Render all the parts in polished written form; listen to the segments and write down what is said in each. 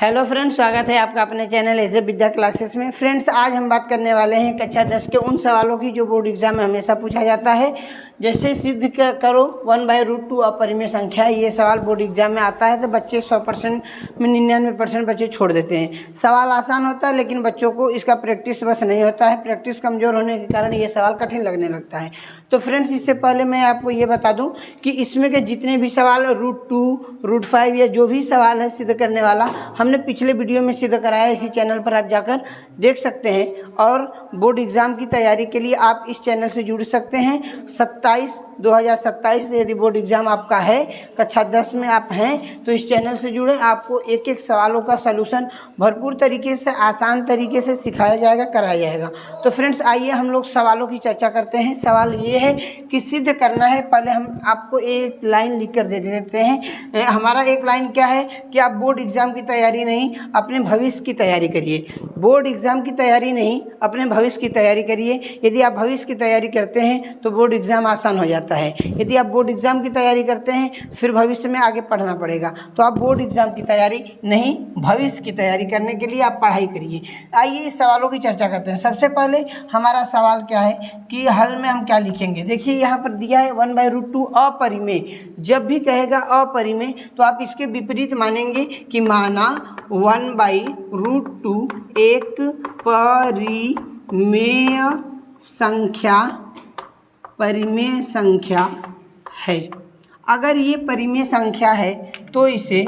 Hello friends, स्वागत है आपका अपने चैनल एज ए विद्या क्लासेस में। फ्रेंड्स, आज हम बात करने वाले हैं कक्षा 10 के उन सवालों की जो बोर्ड एग्जाम में हमेशा पूछा जाता है। जैसे सिद्ध करो 1/√2 अपरिमेय संख्या। ये सवाल बोर्ड एग्जाम में आता है तो बच्चे 100% में 99% बच्चे छोड़ देते हैं। सवाल आसान होता है लेकिन बच्चों को इसका प्रैक्टिस बस नहीं होता है। प्रैक्टिस कमज़ोर होने के कारण ये सवाल कठिन लगने लगता है। तो फ्रेंड्स, इससे पहले मैं आपको ये बता दूं कि इसमें के जितने भी सवाल √2, √5 या जो भी सवाल है सिद्ध करने वाला, हमने पिछले वीडियो में सिद्ध कराया। इसी चैनल पर आप जाकर देख सकते हैं। और बोर्ड एग्ज़ाम की तैयारी के लिए आप इस चैनल से जुड़ सकते हैं। 2027 से यदि बोर्ड एग्ज़ाम आपका है, कक्षा 10 में आप हैं, तो इस चैनल से जुड़े। आपको एक एक सवालों का सलूशन भरपूर तरीके से, आसान तरीके से सिखाया जाएगा, कराया जाएगा। तो फ्रेंड्स, आइए हम लोग सवालों की चर्चा करते हैं। सवाल ये है कि सिद्ध करना है। पहले हम आपको एक लाइन लिख कर दे देते हैं। हमारा एक लाइन क्या है कि आप बोर्ड एग्ज़ाम की तैयारी नहीं, अपने भविष्य की तैयारी करिए। बोर्ड एग्ज़ाम की तैयारी नहीं, अपने भविष्य की तैयारी करिए। यदि आप भविष्य की तैयारी करते हैं तो बोर्ड एग्ज़ाम आसान हो जाता है। यदि आप बोर्ड एग्ज़ाम की तैयारी करते हैं फिर भविष्य में आगे पढ़ना पड़ेगा। तो आप बोर्ड एग्ज़ाम की तैयारी नहीं, भविष्य की तैयारी करने के लिए आप पढ़ाई करिए। आइए इस सवालों की चर्चा करते हैं। सबसे पहले हमारा सवाल क्या है कि हल में हम क्या लिखेंगे। देखिए, यहाँ पर दिया है 1/√2 अपरिमेय। जब भी कहेगा अपरिमेय तो आप इसके विपरीत मानेंगे कि माना 1/√2 एक परिमेय संख्या है। अगर ये परिमेय संख्या है तो इसे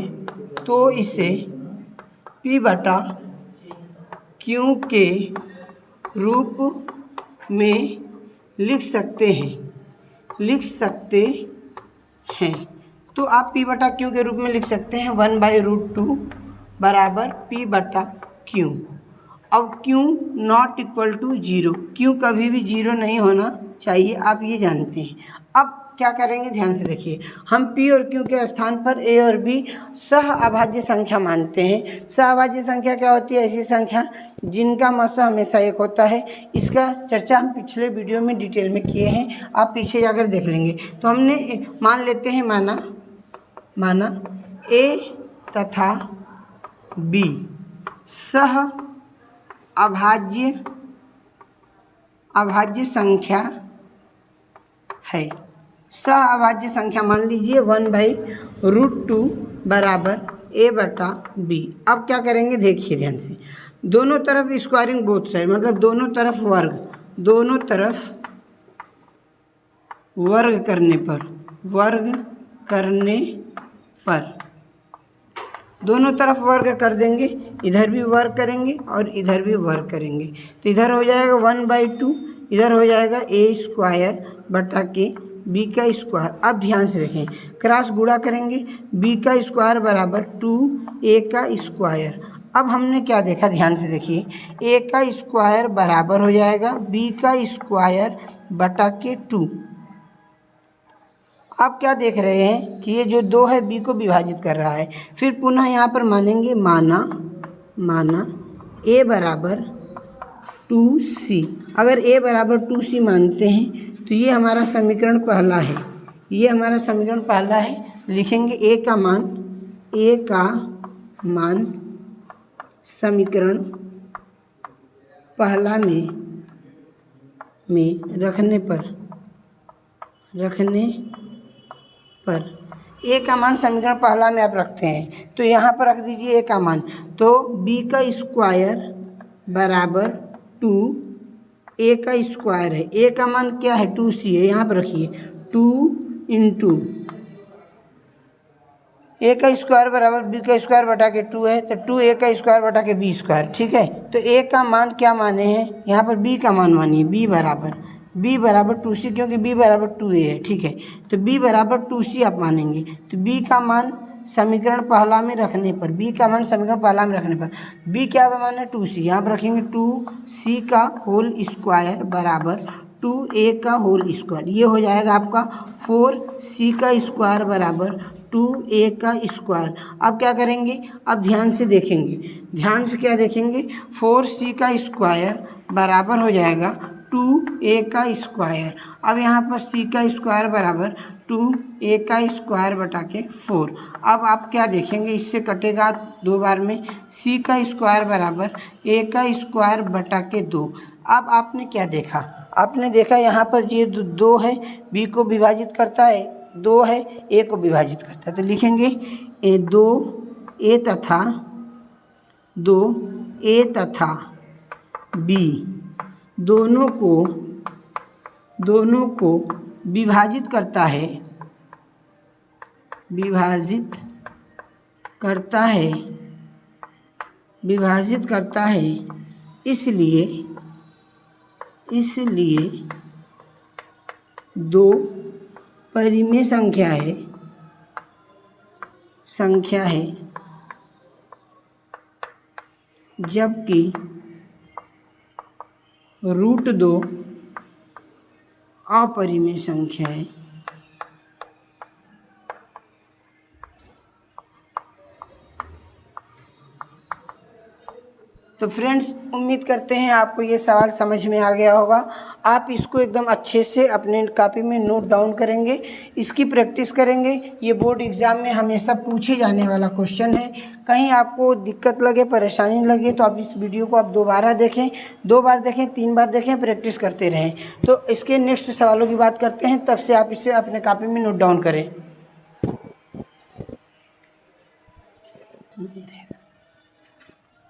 P/Q के रूप में लिख सकते हैं। तो आप P/Q के रूप में लिख सकते हैं 1/√2 बराबर P/Q। अब Q not equal to 0, Q कभी भी 0 नहीं होना चाहिए, आप ये जानते हैं। अब क्या करेंगे, ध्यान से देखिए। हम P और Q के स्थान पर A और B सह अभाज्य संख्या मानते हैं। सह अभाज्य संख्या क्या होती है? ऐसी संख्या जिनका मस्सा हमेशा एक होता है। इसका चर्चा हम पिछले वीडियो में डिटेल में किए हैं, आप पीछे जाकर देख लेंगे। तो हमने मान लेते हैं, माना A तथा B सह अभाज्य संख्या है। सह अभाज्य संख्या मान लीजिए 1/√2 बराबर A/B। अब क्या करेंगे, देखिए ध्यान से। दोनों तरफ स्क्वायरिंग बोथ साइड, मतलब दोनों तरफ वर्ग करने पर दोनों तरफ वर्ग कर देंगे। इधर भी वर्ग करेंगे और इधर भी वर्ग करेंगे। तो इधर हो जाएगा 1/2, इधर हो जाएगा A² B का स्क्वायर। अब ध्यान से देखें, क्रॉस गुणा करेंगे। B का स्क्वायर बराबर 2A का स्क्वायर। अब हमने क्या देखा, ध्यान से देखिए। A का स्क्वायर बराबर हो जाएगा B का स्क्वायर बटा के 2। आप क्या देख रहे हैं कि ये जो 2 है B को विभाजित कर रहा है। फिर पुनः यहाँ पर मानेंगे, माना A बराबर 2C। अगर A बराबर 2C मानते हैं तो ये हमारा समीकरण पहला है। लिखेंगे A का मान समीकरण पहला में रखने पर A का मान समीकरण पहला में आप रखते हैं तो यहाँ पर रख दीजिए A का मान। तो B का स्क्वायर बराबर 2A का स्क्वायर है। A का मान क्या है, 2C है। यहाँ पर रखिए 2 इंटू A का स्क्वायर बराबर B का स्क्वायर बटा के 2 है। तो 2A का स्क्वायर बटा के B स्क्वायर, ठीक है। तो A का मान क्या माने हैं, यहाँ पर B का मान मानिए। B बराबर 2C, क्योंकि B बराबर 2A है, ठीक है। तो B बराबर 2C आप मानेंगे। तो B का मान समीकरण पहला में रखने पर B क्या माने, 2C। यहाँ पर रखेंगे 2C का होल स्क्वायर बराबर 2A का होल स्क्वायर। ये हो जाएगा आपका 4C का स्क्वायर बराबर 2A का स्क्वायर। अब क्या करेंगे, अब ध्यान से देखेंगे। 4C का स्क्वायर बराबर हो जाएगा 2a का स्क्वायर। अब यहाँ पर c का स्क्वायर बराबर 2a का स्क्वायर बटा के 4। अब आप क्या देखेंगे, इससे कटेगा 2 बार में, c का स्क्वायर बराबर a का स्क्वायर बटा के 2। अब आपने क्या देखा, आपने देखा यहाँ पर ये 2 है, b को विभाजित करता है, 2 है, a को विभाजित करता है, तो लिखेंगे 2a तथा b दोनों को विभाजित करता है, इसलिए 2 परिमेय संख्या है जबकि √2 अपरिमेय संख्या है। तो फ्रेंड्स, उम्मीद करते हैं आपको ये सवाल समझ में आ गया होगा। आप इसको एकदम अच्छे से अपने कॉपी में नोट डाउन करेंगे, इसकी प्रैक्टिस करेंगे। ये बोर्ड एग्ज़ाम में हमेशा पूछे जाने वाला क्वेश्चन है। कहीं आपको दिक्कत लगे, परेशानी लगे तो आप इस वीडियो को आप दोबारा देखें, 2 बार देखें, 3 बार देखें, प्रैक्टिस करते रहें। तो इसके नेक्स्ट सवालों की बात करते हैं, तब से आप इसे अपने कॉपी में नोट डाउन करें।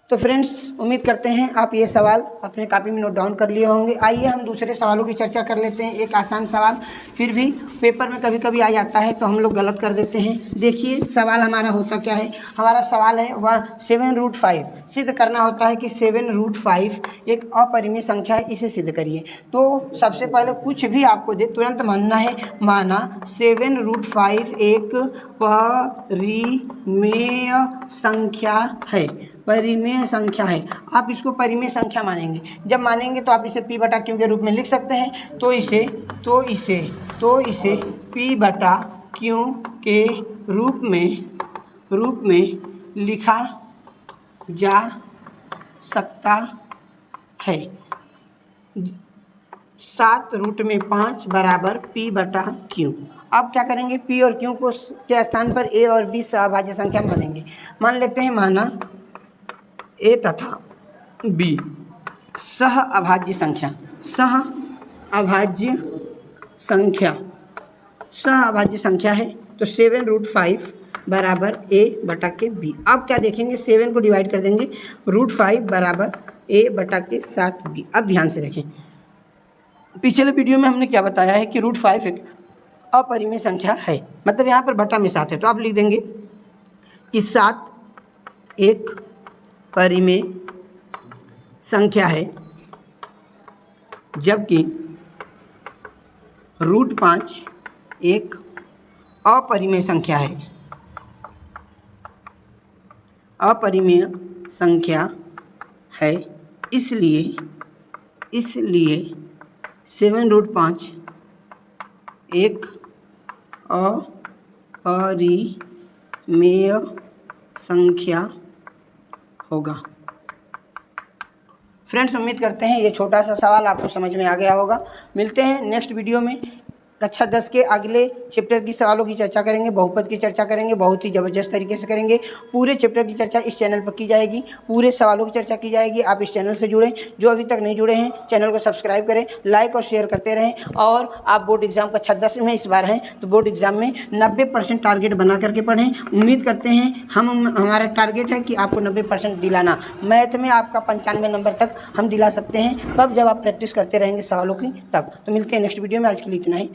तो फ्रेंड्स, उम्मीद करते हैं आप ये सवाल अपने कॉपी में नोट डाउन कर लिए होंगे। आइए हम दूसरे सवालों की चर्चा कर लेते हैं। एक आसान सवाल, फिर भी पेपर में कभी कभी आ जाता है तो हम लोग गलत कर देते हैं। देखिए सवाल हमारा होता क्या है, हमारा सवाल है वह 7√5 सिद्ध करना होता है कि 7√5 एक अपरिमेय संख्या है, इसे सिद्ध करिए। तो सबसे पहले कुछ भी आपको दे तुरंत मानना है, माना 7√5 एक परिमेय संख्या है, परिमेय संख्या है। आप इसको परिमेय संख्या मानेंगे, जब मानेंगे तो आप इसे p बटा q के रूप में लिख सकते हैं। तो इसे p बटा q के रूप में लिखा जा सकता है। 7√5 बराबर p बटा q। अब क्या करेंगे, p और q को के स्थान पर a और b सहभाज्य संख्या मानेंगे। मान लेते हैं, माना a तथा b सहअभाज्य संख्या है। तो 7√5 बराबर a बटा के b। अब क्या देखेंगे, 7 को डिवाइड कर देंगे, √5 बराबर a बटा के 7b। अब ध्यान से देखें, पिछले वीडियो में हमने क्या बताया है कि √5 एक अपरिमेय संख्या है, मतलब यहाँ पर बटा में 7 है। तो आप लिख देंगे कि 7 एक परिमेय संख्या है जबकि √5 एक अपरिमेय संख्या है, इसलिए 7√5 एक अपरिमेय संख्या होगा। फ्रेंड्स, उम्मीद करते हैं ये छोटा सा सवाल आपको समझ में आ गया होगा। मिलते हैं नेक्स्ट वीडियो में। कक्षा 10 के अगले चैप्टर की सवालों की चर्चा करेंगे, बहुपद की चर्चा करेंगे, बहुत ही ज़बरदस्त तरीके से करेंगे। पूरे चैप्टर की चर्चा इस चैनल पर की जाएगी, पूरे सवालों की चर्चा की जाएगी। आप इस चैनल से जुड़ें, जो अभी तक नहीं जुड़े हैं चैनल को सब्सक्राइब करें, लाइक और शेयर करते रहें। और आप बोर्ड एग्जाम कक्षा 10 में इस बार हैं तो बोर्ड एग्जाम में 90% टारगेट बना करके पढ़ें। उम्मीद करते हैं हमारा टारगेट है कि आपको 90% दिलाना। मैथ में आपका 95 नंबर तक हम दिला सकते हैं, कब, जब आप प्रैक्टिस करते रहेंगे सवालों की तब। तो मिलते हैं नेक्स्ट वीडियो में, आज के लिए इतना ही।